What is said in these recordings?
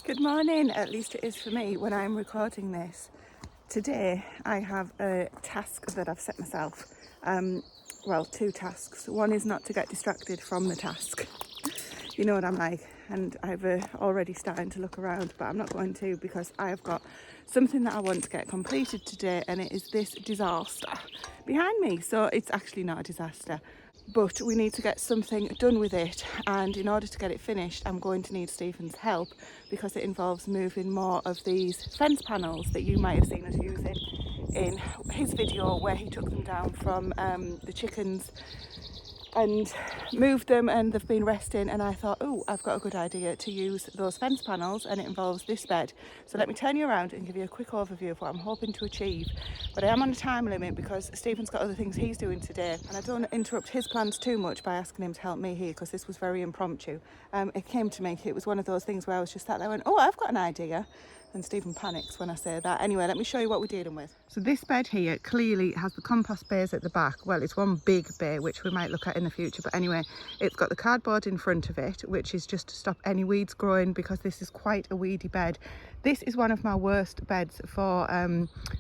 Good morning, at least it is for me when I'm recording this. Today I have a task that I've set myself. Well, two tasks. One is not to get distracted from the task. You know what I'm like, and I've already started to look around, but I'm not going to because I have got something that I want to get completed today, and it is this disaster behind me. So it's actually not a disaster, but we need to get something done with it, and in order to get it finished I'm going to need Stephen's help because it involves moving more of these fence panels that you might have seen us using in his video where he took them down from the chickens and moved them, and they've been resting, and I thought, oh, I've got a good idea to use those fence panels, and it involves this bed. So let me turn you around and give you a quick overview of what I'm hoping to achieve. But I am on a time limit because Stephen's got other things he's doing today, and I don't want to interrupt his plans too much by asking him to help me here because this was very impromptu. It came to me, it was one of those things where I was just sat there and went, oh, I've got an idea. And Stephen panics when I say that. Anyway, let me show you what we're dealing with. So this bed here clearly has the compost bays at the back. Well, it's one big bay, which we might look at in the future. But anyway, it's got the cardboard in front of it, which is just to stop any weeds growing because this is quite a weedy bed. This is one of my worst beds for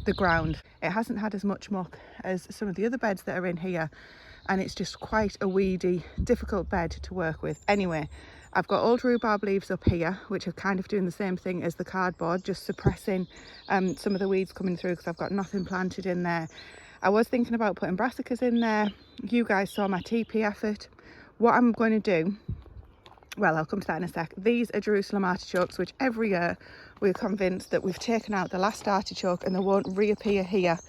the ground. It hasn't had as much muck as some of the other beds that are in here. And it's just quite a weedy, difficult bed to work with. Anyway, I've got old rhubarb leaves up here, which are kind of doing the same thing as the cardboard, just suppressing some of the weeds coming through because I've got nothing planted in there. I was thinking about putting brassicas in there. You guys saw my TP effort. What I'm going to do, well, I'll come to that in a sec. These are Jerusalem artichokes, which every year we're convinced that we've taken out the last artichoke and they won't reappear here.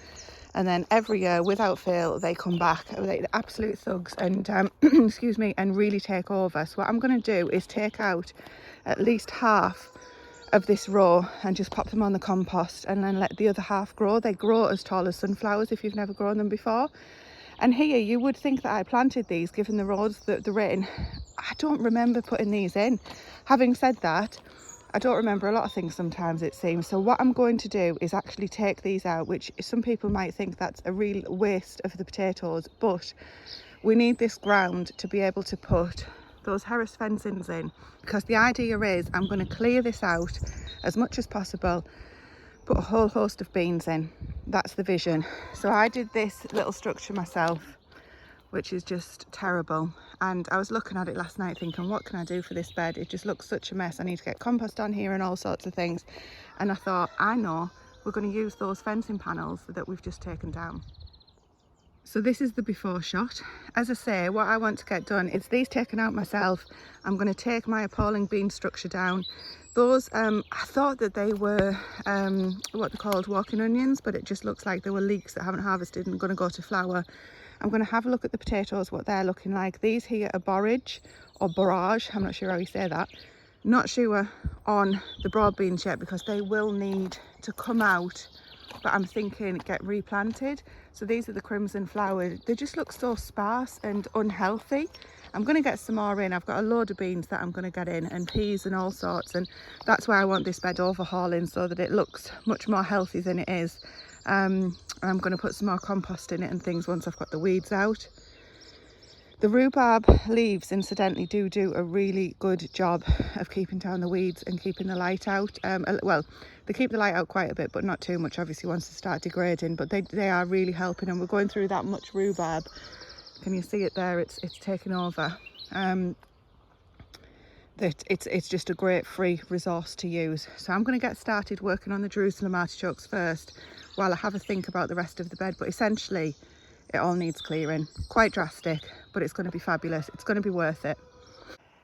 And then every year, without fail, they come back. They're absolute thugs and, excuse me, and really take over. So what I'm going to do is take out at least half of this row and just pop them on the compost and then let the other half grow. They grow as tall as sunflowers if you've never grown them before. And here, you would think that I planted these, given the roads that they're in. I don't remember putting these in. Having said that, I don't remember a lot of things sometimes, it seems. So what I'm going to do is actually take these out, which some people might think that's a real waste of the potatoes, but we need this ground to be able to put those Harris fencings in, because the idea is I'm going to clear this out as much as possible, put a whole host of beans in. That's the vision. So I did this little structure myself, which is just terrible, and I was looking at it last night thinking, what can I do for this bed? It just looks such a mess. I need to get compost on here and all sorts of things, and I thought, I know, we're going to use those fencing panels that we've just taken down. So this is the before shot. As I say, what I want to get done is these taken out myself. I'm going to take my appalling bean structure down. Those, I thought that they were what they're called, walking onions, but it just looks like they were leeks that haven't harvested and going to go to flower. I'm going to have a look at the potatoes, what they're looking like. These here are borage or borage, I'm not sure how you say that. Not sure on the broad beans yet because they will need to come out, but I'm thinking get replanted. So these are the crimson flower. They just look so sparse and unhealthy. I'm going to get some more in. I've got a load of beans that I'm going to get in, and peas and all sorts, and that's why I want this bed overhauling so that it looks much more healthy than it is. I'm going to put some more compost in it and things once I've got the weeds out. The rhubarb leaves, incidentally, do a really good job of keeping down the weeds and keeping the light out. Well, they keep the light out quite a bit, but not too much, obviously, once they start degrading. But they are really helping, and we're going through that much rhubarb. Can you see it there? It's taking over. It's just a great free resource to use. So I'm going to get started working on the Jerusalem artichokes first while I have a think about the rest of the bed. But essentially, it all needs clearing. Quite drastic, but it's going to be fabulous. It's going to be worth it.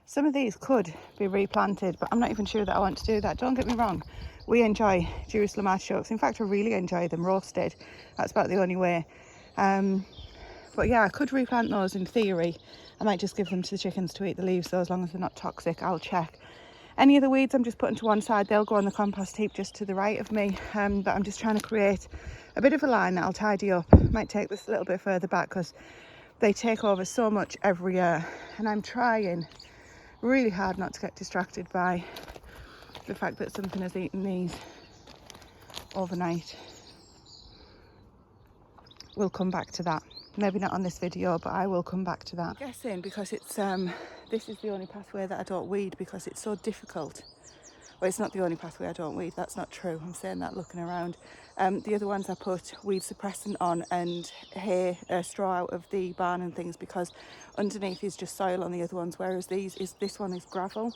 Some of these could be replanted, but I'm not even sure that I want to do that. Don't get me wrong. We enjoy Jerusalem artichokes. In fact, I really enjoy them roasted. That's about the only way. But yeah, I could replant those in theory. I might just give them to the chickens to eat the leaves, so as long as they're not toxic, I'll check. Any of the weeds I'm just putting to one side, they'll go on the compost heap just to the right of me. But I'm just trying to create a bit of a line that I'll tidy up. Might take this a little bit further back because they take over so much every year. And I'm trying really hard not to get distracted by the fact that something has eaten these overnight. We'll come back to that. Maybe not on this video, but I will come back to that. I'm guessing because it's this is the only pathway that I don't weed because it's so difficult Well, it's not the only pathway I don't weed, that's not true. I'm saying that looking around. The other ones I put weed suppressant on and hay, straw out of the barn and things, because underneath is just soil on the other ones, whereas this one is gravel.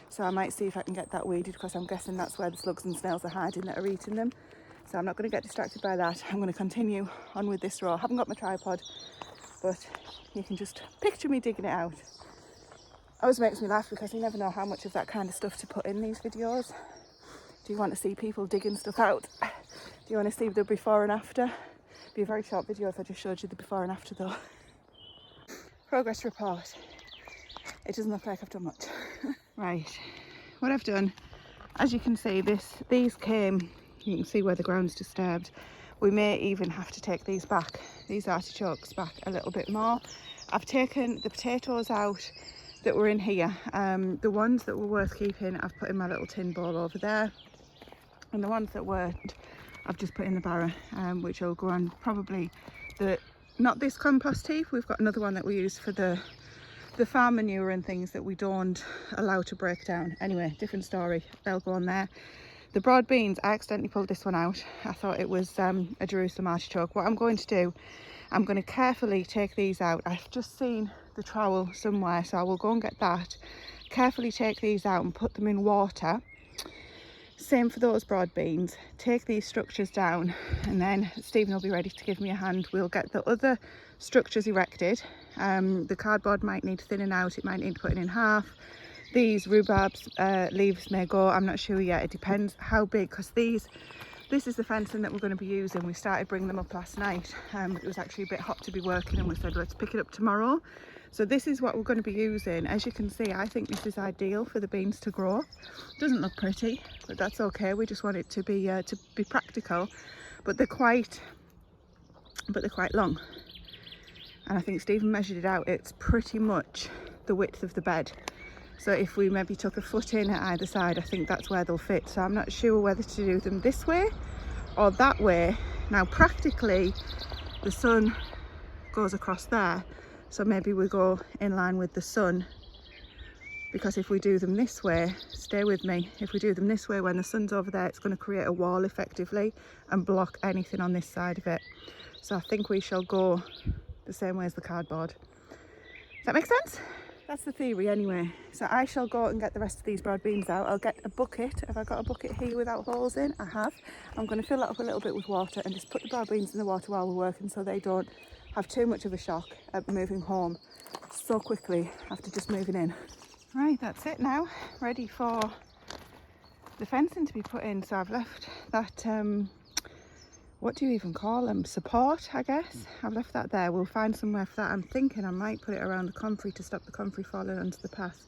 So I might see if I can get that weeded, because I'm guessing that's where the slugs and snails are hiding that are eating them. So I'm not going to get distracted by that. I'm going to continue on with this row. I haven't got my tripod, but you can just picture me digging it out. Always makes me laugh, because you never know how much of that kind of stuff to put in these videos. Do you want to see people digging stuff out? Do you want to see the before and after? It'd be a very short video if I just showed you the before and after though. Progress report. It doesn't look like I've done much. Right, what I've done, as you can see, these came, you can see where the ground's disturbed. We may even have to take these artichokes back a little bit more. I've taken the potatoes out that were in here. The ones that were worth keeping I've put in my little tin bowl over there, and the ones that weren't I've just put in the barrow, which will go on probably not this compost heap. We've got another one that we use for the farm manure and things that we don't allow to break down. Anyway, different story, they'll go on there. The broad beans, I accidentally pulled this one out. I thought it was a Jerusalem artichoke. What I'm going to do, I'm going to carefully take these out. I've just seen the trowel somewhere, so I will go and get that, carefully take these out and put them in water. Same for those broad beans. Take these structures down, and then Stephen will be ready to give me a hand. We'll get the other structures erected. The cardboard might need thinning out, it might need putting in half. These rhubarbs leaves may go, I'm not sure yet. It depends how big, because this is the fencing that we're going to be using. We started bringing them up last night. It was actually a bit hot to be working, and we said let's pick it up tomorrow. So this is what we're going to be using. As you can see, I think this is ideal for the beans to grow. Doesn't look pretty, but that's okay. We just want it to be practical. But they're quite long. And I think Stephen measured it out. It's pretty much the width of the bed. So if we maybe took a foot in at either side, I think that's where they'll fit. So I'm not sure whether to do them this way or that way. Now practically the sun goes across there, so maybe we go in line with the sun, because if we do them this way, stay with me, if we do them this way when the sun's over there, it's going to create a wall effectively and block anything on this side of it. So I think we shall go the same way as the cardboard. Does that make sense? That's the theory anyway. So I shall go and get the rest of these broad beans out. I'll get a bucket. Have I got a bucket here without holes in? I have. I'm going to fill it up a little bit with water and just put the broad beans in the water while we're working, so they don't have too much of a shock at moving home so quickly after just moving in. Right, that's it now. Ready for the fencing to be put in. So I've left that, what do you even call them? Support, I guess. I've left that there. We'll find somewhere for that. I'm thinking I might put it around the comfrey to stop the comfrey falling onto the path.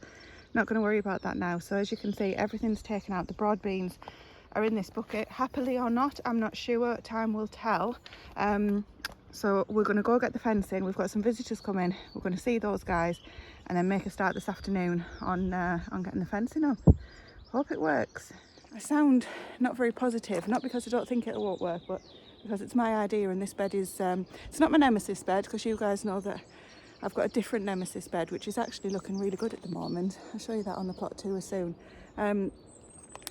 Not going to worry about that now. So as you can see, everything's taken out. The broad beans are in this bucket. Happily or not, I'm not sure. Time will tell. So we're going to go get the fencing. We've got some visitors coming. We're going to see those guys and then make a start this afternoon on getting the fencing up. Hope it works. I sound not very positive, not because I don't think it won't work, but because it's my idea, and this bed is, it's not my nemesis bed, because you guys know that I've got a different nemesis bed, which is actually looking really good at the moment. I'll show you that on the plot tour soon.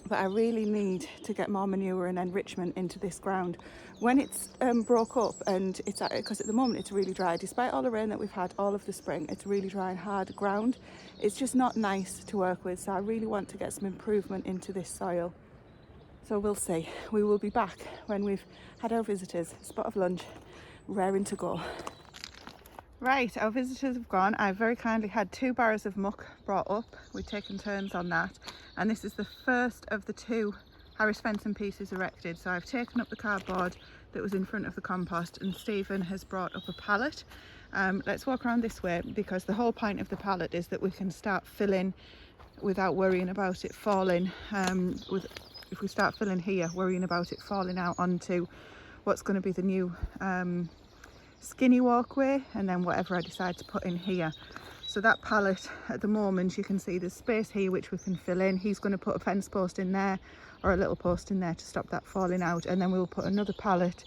But I really need to get more manure and enrichment into this ground. When it's broke up, and it's because at the moment it's really dry, despite all the rain that we've had all of the spring, it's really dry and hard ground. It's just not nice to work with, so I really want to get some improvement into this soil. So we'll see. We will be back when we've had our visitors. Spot of lunch, raring to go. Right, our visitors have gone. I very kindly had 2 barrows of muck brought up. We've taken turns on that, and this is the first of the 2 Harris fencing pieces erected. So I've taken up the cardboard that was in front of the compost, and Stephen has brought up a pallet. Let's walk around this way, because the whole point of the pallet is that we can start filling without worrying about it falling. If we start filling here, worrying about it falling out onto what's going to be the new skinny walkway, and then whatever I decide to put in here. So that pallet, at the moment, you can see there's space here which we can fill in. He's going to put a fence post in there, or a little post in there to stop that falling out, and then we'll put another pallet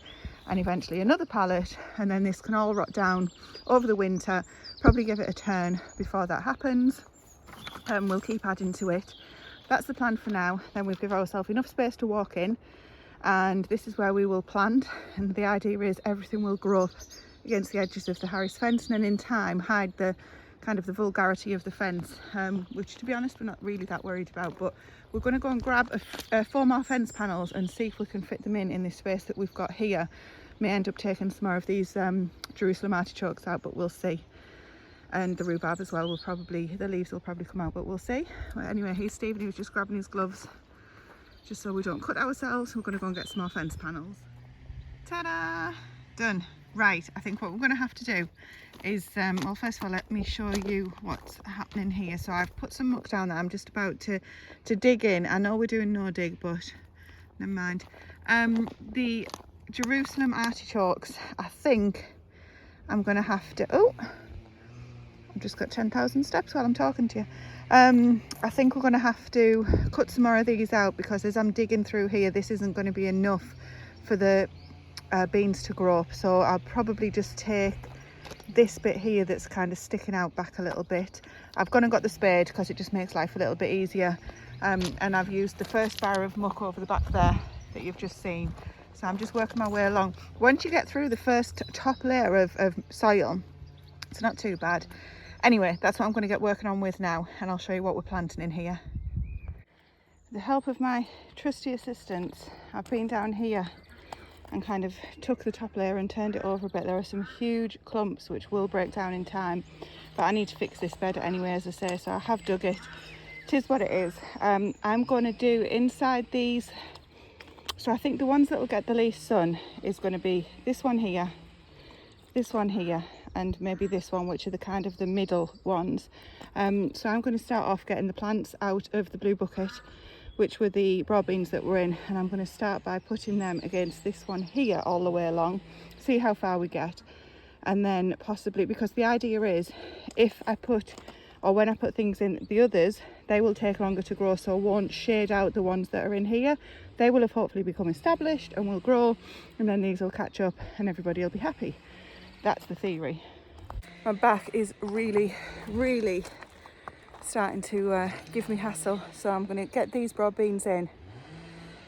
and eventually another pallet, and then this can all rot down over the winter. Probably give it a turn before that happens, and we'll keep adding to it. that's the plan for now. Then we'll give ourselves enough space to walk in, and this is where we will plant, and the idea is everything will grow up against the edges of the Harris fence, and then in time hide the kind of the vulgarity of the fence, which to be honest we're not really that worried about. But we're going to go and grab 4 more fence panels and see if we can fit them in this space that we've got here. May end up taking some more of these Jerusalem artichokes out, but we'll see. And the rhubarb as well, the leaves will probably come out, but we'll see. Well, anyway, here's Stephen, he was just grabbing his gloves just so we don't cut ourselves. We're going to go and get some more fence panels. Ta-da! Done. Right, I think what we're going to have to do is, well, first of all, let me show you what's happening here. So I've put some muck down that I'm just about to dig in. I know we're doing no dig, but never mind. The Jerusalem artichokes, I think I'm going to have to, oh, I've just got 10,000 steps while I'm talking to you. I think we're going to have to cut some more of these out, because as I'm digging through here, this isn't going to be enough for the beans to grow up. So I'll probably just take this bit here that's kind of sticking out back a little bit. I've gone and got the spade because it just makes life a little bit easier, and I've used the first bar of muck over the back there that you've just seen. So I'm just working my way along. Once you get through the first top layer of soil, it's not too bad. Anyway, that's what I'm going to get working on with now, and I'll show you what we're planting in here. With the help of my trusty assistants, I've been down here and kind of took the top layer and turned it over a bit. There are some huge clumps which will break down in time, but I need to fix this bed anyway, as I say, so I have dug it. It is what it is. I'm going to do inside these, so I think the ones that will get the least sun is going to be this one here, and maybe this one, which are the kind of the middle ones. So I'm going to start off getting the plants out of the blue bucket, which were the broad beans that were in, and I'm going to start by putting them against this one here all the way along, see how far we get, and then possibly, because the idea is if I put, or when I put things in the others, they will take longer to grow, so I won't shade out the ones that are in here. They will have hopefully become established and will grow, and then these will catch up and everybody will be happy. That's the theory. My back is really starting to give me hassle, so I'm going to get these broad beans in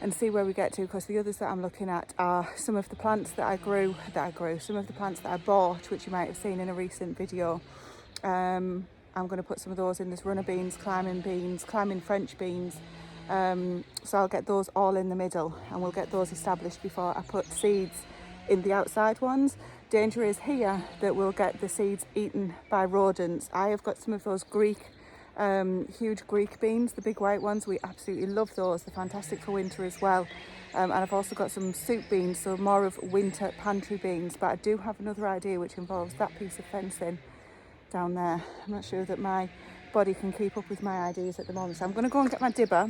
and see where we get to, because the others that I'm looking at are some of the plants that I grew, some of the plants that I bought, which you might have seen in a recent video. I'm going to put some of those in. There's runner beans, climbing French beans, so I'll get those all in the middle, and we'll get those established before I put seeds in the outside ones. Danger is here that we'll get the seeds eaten by rodents. I have got some of those huge Greek beans, the big white ones. We absolutely love those. They're fantastic for winter as well. And I've also got some soup beans, so more of winter pantry beans. But I do have another idea which involves that piece of fencing down there. I'm not sure that my body can keep up with my ideas at the moment. So I'm going to go and get my dibber.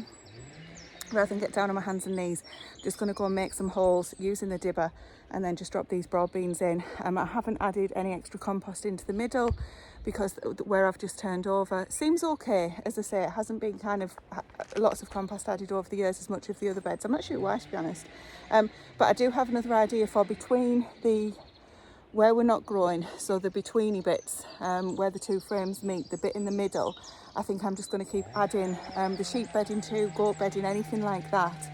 Rather than get down on my hands and knees, I'm just going to go and make some holes using the dibber, and then just drop these broad beans in. I haven't added any extra compost into the middle, because where I've just turned over seems okay. As I say, it hasn't been kind of lots of compost added over the years as much of the other beds. I'm not sure why, to be honest. But I do have another idea for between where we're not growing, so the betweeny bits, where the two frames meet, the bit in the middle. I think I'm just going to keep adding the sheep bedding too, goat bedding, anything like that.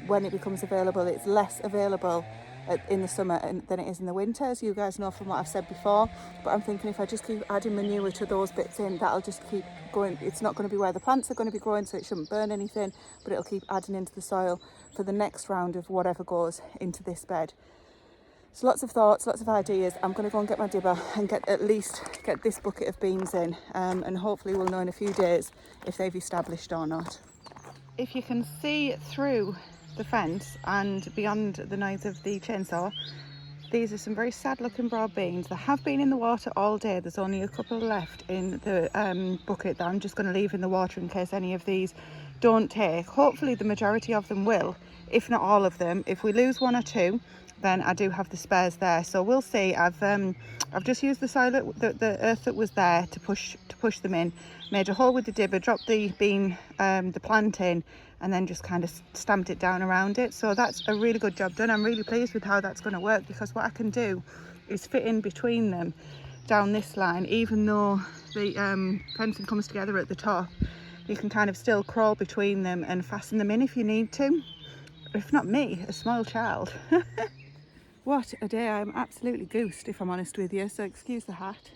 When it becomes available, it's less available in the summer than it is in the winter, as you guys know from what I've said before. But I'm thinking if I just keep adding manure to those bits in, that'll just keep going. It's not going to be where the plants are going to be growing, so it shouldn't burn anything, but it'll keep adding into the soil for the next round of whatever goes into this bed. So lots of thoughts, lots of ideas. I'm going to go and get my dibber and at least get this bucket of beans in, and hopefully we'll know in a few days if they've established or not. If you can see through the fence and beyond the noise of the chainsaw, these are some very sad looking broad beans. They have been in the water all day. There's only a couple left in the bucket that I'm just going to leave in the water in case any of these don't take. Hopefully the majority of them will, if not all of them. If we lose one or two, then I do have the spares there, so we'll see. I've just used the soil, the earth that was there to push them in, made a hole with the dibber, dropped the bean, the plant in, and then just kind of stamped it down around it. So that's a really good job done. I'm really pleased with how that's going to work, because what I can do is fit in between them down this line, even though the fencing comes together at the top. you can kind of still crawl between them and fasten them in if you need to. If not me, a small child. What a day. I'm absolutely goosed, if I'm honest with you, so excuse the hat.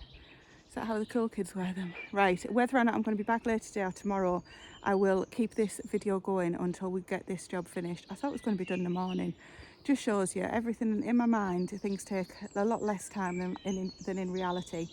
Is that how the cool kids wear them? Right, whether or not I'm going to be back later today or tomorrow, I will keep this video going until we get this job finished. I thought it was going to be done in the morning. Just shows you everything in my mind, things take a lot less time than in reality.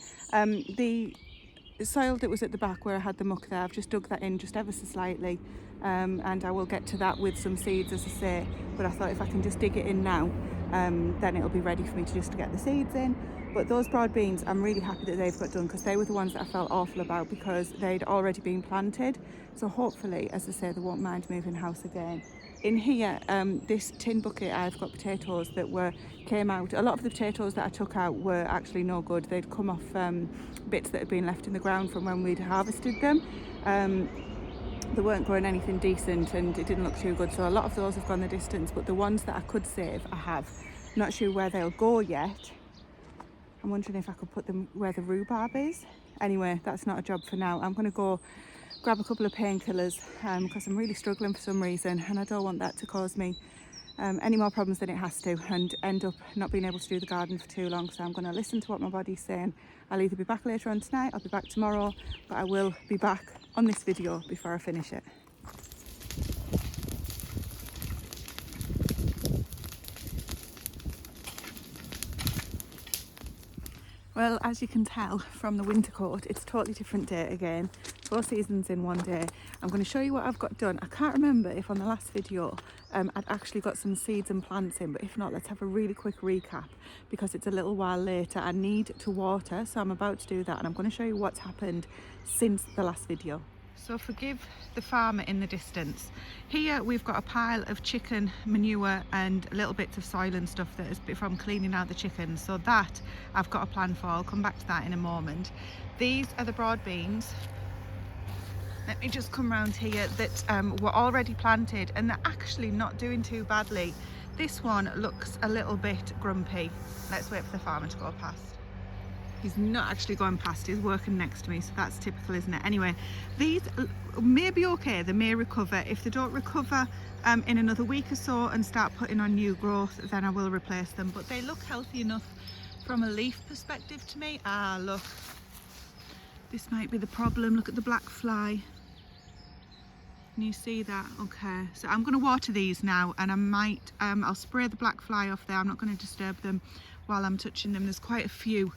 The soil that was at the back where I had the muck there, I've just dug that in just ever so slightly, and I will get to that with some seeds, as I say, but I thought if I can just dig it in now, then it'll be ready for me to just get the seeds in. But those broad beans, I'm really happy that they've got done, because they were the ones that I felt awful about because they'd already been planted. So hopefully, as I say, they won't mind moving house again. In here, this tin bucket, I've got potatoes that came out. A lot of the potatoes that I took out were actually no good. They'd come off bits that had been left in the ground from when we'd harvested them. They weren't growing anything decent and it didn't look too good. So a lot of those have gone the distance, but the ones that I could save, I have. Not sure where they'll go yet. I'm wondering if I could put them where the rhubarb is. Anyway, that's not a job for now. I'm going to go grab a couple of painkillers because I'm really struggling for some reason, and I don't want that to cause me any more problems than it has to and end up not being able to do the garden for too long. So I'm going to listen to what my body's saying. I'll either be back later on tonight, I'll be back tomorrow, but I will be back on this video before I finish it. Well, as you can tell from the winter coat, it's a totally different day again. 4 seasons in one day. I'm going to show you what I've got done. I can't remember if on the last video I'd actually got some seeds and plants in, but if not, let's have a really quick recap because it's a little while later. I need to water, so I'm about to do that, and I'm going to show you what's happened since the last video. So forgive the farmer in the distance. Here we've got a pile of chicken manure and little bits of soil and stuff that is from cleaning out the chickens. So that I've got a plan for. I'll come back to that in a moment. These are the broad beans. Let me just come round here that were already planted, and they're actually not doing too badly. This one looks a little bit grumpy. Let's wait for the farmer to go past. He's not actually going past, he's working next to me, so that's typical, isn't it? Anyway, these may be okay, they may recover. If they don't recover in another week or so and start putting on new growth, then I will replace them. But they look healthy enough from a leaf perspective to me. Ah, look, this might be the problem. Look at the black fly. Can you see that? Okay, so I'm going to water these now, and I might, I'll spray the black fly off there. I'm not going to disturb them while I'm touching them. There's quite a few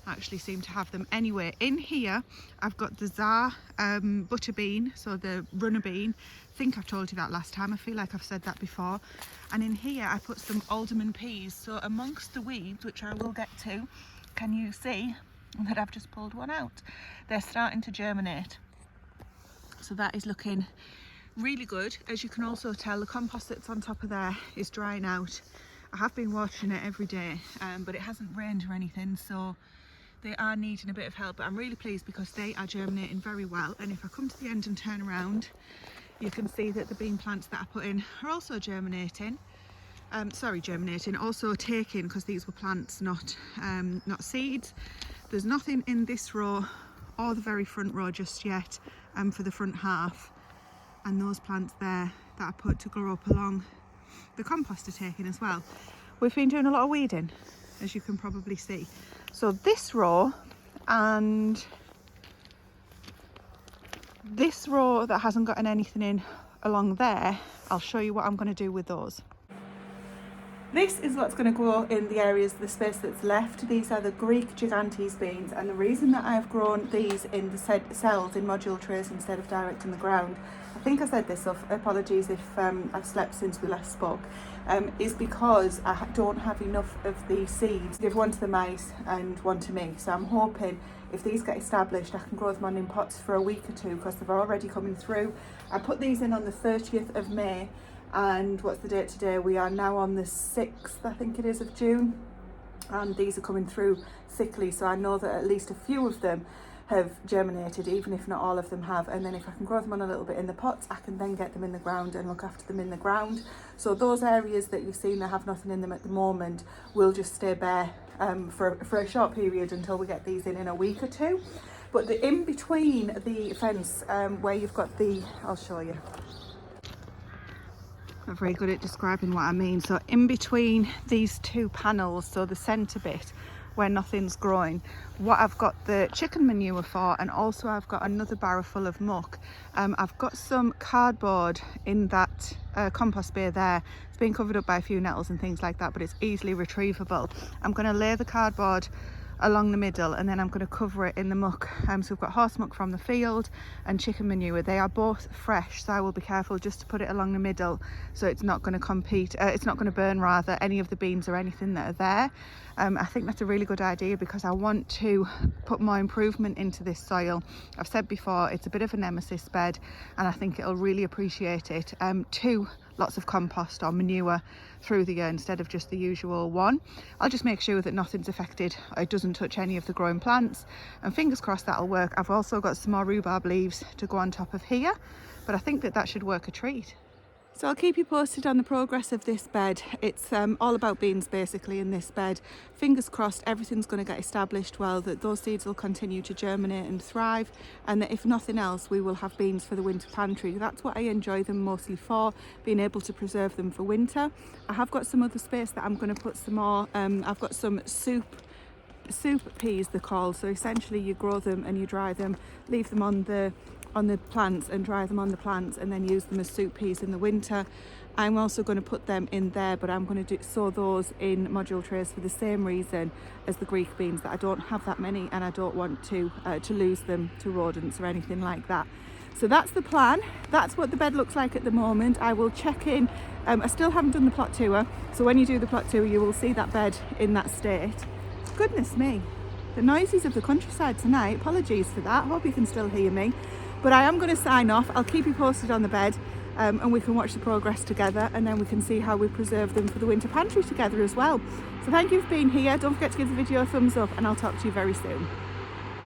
actually seem to have them. Anyway, in here I've got the Tsar butter bean, so the runner bean. I think I've told you that last time. I feel like I've said that before. And in here I put some alderman peas. So amongst the weeds, which I will get to, can you see that I've just pulled one out? They're starting to germinate. So that is looking really good. As you can also tell, the compost that's on top of there is drying out. I have been watering it every day, but it hasn't rained or anything, so they are needing a bit of help. But I'm really pleased because they are germinating very well. And if I come to the end and turn around, you can see that the bean plants that I put in are also germinating. Also taking, because these were plants, not seeds. There's nothing in this row or the very front row just yet for the front half. And those plants there that I put to grow up along the compost are taking as well. We've been doing a lot of weeding, as you can probably see. So this row and this row that hasn't gotten anything in along there, I'll show you what I'm going to do with those. This is what's going to grow in the areas, the space that's left. These are the Greek Gigantes beans, and the reason that I've grown these in the cells in module trays instead of direct in the ground, I think I said this, so apologies if I've slept since we last spoke, is because I don't have enough of the seeds. Give one to the mice and one to me. So I'm hoping if these get established, I can grow them on in pots for a week or two because they're already coming through. I put these in on the 30th of May, and what's the date today? We are now on the 6th, I think it is, of June. And these are coming through thickly, so I know that at least a few of them have germinated, even if not all of them have. And then if I can grow them on a little bit in the pots, I can then get them in the ground and look after them in the ground. So those areas that you've seen that have nothing in them at the moment will just stay bare for a short period until we get these in a week or two. But the in between the fence where you've got the, I'll show you. I'm very good at describing what I mean. So in between these two panels, so the centre bit where nothing's growing, what I've got the chicken manure for, and also I've got another barrow full of muck. I've got some cardboard in that compost bay there. It's been covered up by a few nettles and things like that, but it's easily retrievable. I'm going to lay the cardboard along the middle, and then I'm going to cover it in the muck. So we've got horse muck from the field and chicken manure. They are both fresh, so I will be careful just to put it along the middle so it's not going to it's not going to burn rather any of the beans or anything that are there. I think that's a really good idea because I want to put more improvement into this soil. I've said before, it's a bit of a nemesis bed, and I think it'll really appreciate it. Lots of compost or manure through the year instead of just the usual one. I'll just make sure that nothing's affected, it doesn't touch any of the growing plants, and fingers crossed that'll work. I've also got some more rhubarb leaves to go on top of here, but I think that should work a treat. So I'll keep you posted on the progress of this bed. It's all about beans basically in this bed. Fingers crossed everything's going to get established well, that those seeds will continue to germinate and thrive, and that if nothing else we will have beans for the winter pantry. That's what I enjoy them mostly for, being able to preserve them for winter. I have got some other space that I'm going to put some more, I've got some soup peas they're called. So essentially you grow them and you dry them, leave them on the plants and dry them on the plants, and then use them as soup peas in the winter. I'm also going to put them in there, but I'm going to sow those in module trays for the same reason as the Greek beans, that I don't have that many and I don't want to lose them to rodents or anything like that. So that's the plan. That's what the bed looks like at the moment. I will check in. I still haven't done the plot tour, so when you do the plot tour you will see that bed in that state. Goodness me, the noises of the countryside tonight, apologies for that, hope you can still hear me. But I am going to sign off. I'll keep you posted on the bed, and we can watch the progress together, and then we can see how we preserve them for the winter pantry together as well. So thank you for being here. Don't forget to give the video a thumbs up, and I'll talk to you very soon.